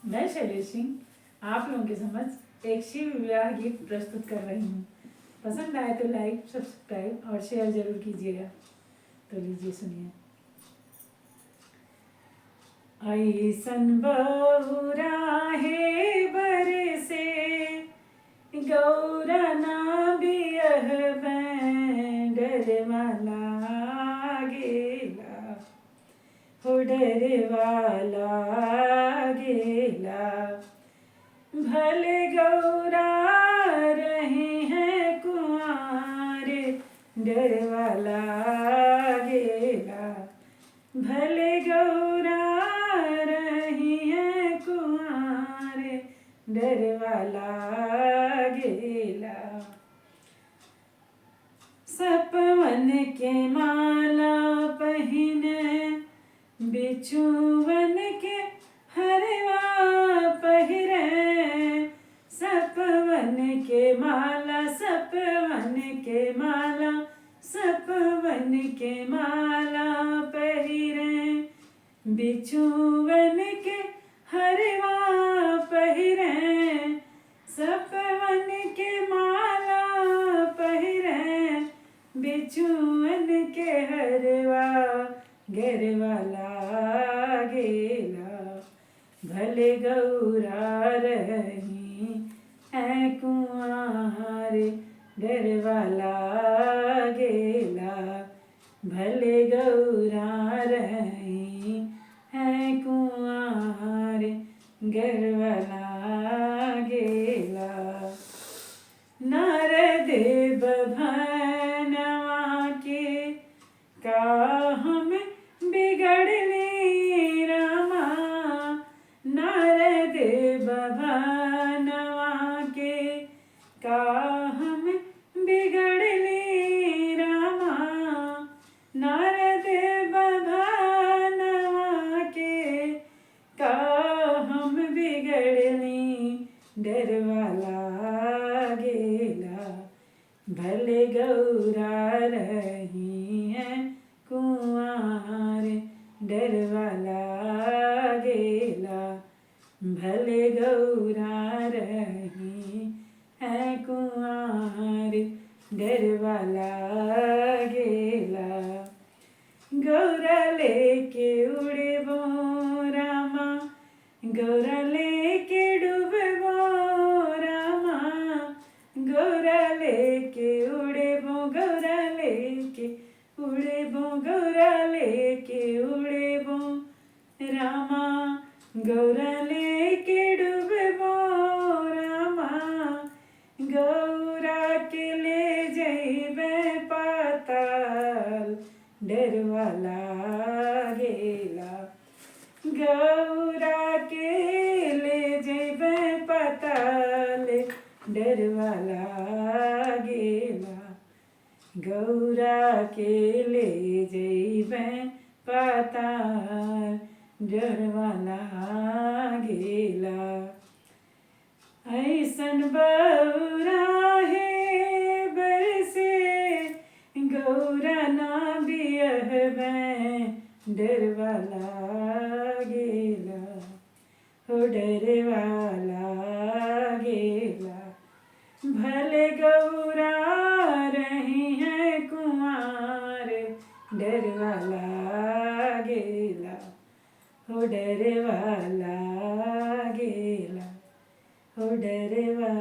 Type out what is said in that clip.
मैं शैलेश सिंह आप लोगों के समझ एक शिव विवाह गीत प्रस्तुत कर रही हूँ। पसंद आए तो लाइक, सब्सक्राइब और शेयर जरूर कीजिएगा। तो लीजिए सुनिए। ऐसन बहुरा है बरसे गौरा ना बियह डरवा लागेला हो डरवा लागेला। भले गौरा रहे हैं कुंवारे डरवा लागेला। भले गौरा रही हैं कुंवारे डरवा लागेला। सपवन के माला पहिने बिछुवन के हरवा पहिरे। सपवन के माला, सपवन के माला, सपवन के माला पहिरे। बिछुवन के हरवा पहिरे। सपवन के माला पहिरे। बिछुवन के हरवा गरवा लागेला। भले गौरा रही है कुंवारे डरवा लागेला। भले गौरा रही है कुंवारे गरवा लागेला। नारद भनवा के का हम बिगड़ली रामा। नारद भनवा के का हम बिगड़ली रामा। नारद भनवा के का हम बिगड़ली डरवा लागेला। भले गौरा रही हैं कुंवारे डरवा लागेला। भले गौरा रही हैं कुंवारे डरवा लागेला। गौरा लेके उड़े बो रामा। गौरा लेके डूबो रामा। गौरा लेके उड़े बो, गौरा लेके उड़े बो, गौरा लेके उड़े बो रामा। गौरा लेके डूबो रामा। गौरा के ले जइबे पाताल डरवा लागेला। गौरा के ले जइबे पाताल डरवा लागेला। गौरा के ले जइबे पाताल डरवा लागेला। ऐसन बहुरा है बरसे गौरा ना बियह डरवा लागेला हो डरवा लागेला। भले गौरा रही हैं कुंवारे डरवा लागेला हो डरवा लागेला हो डरवा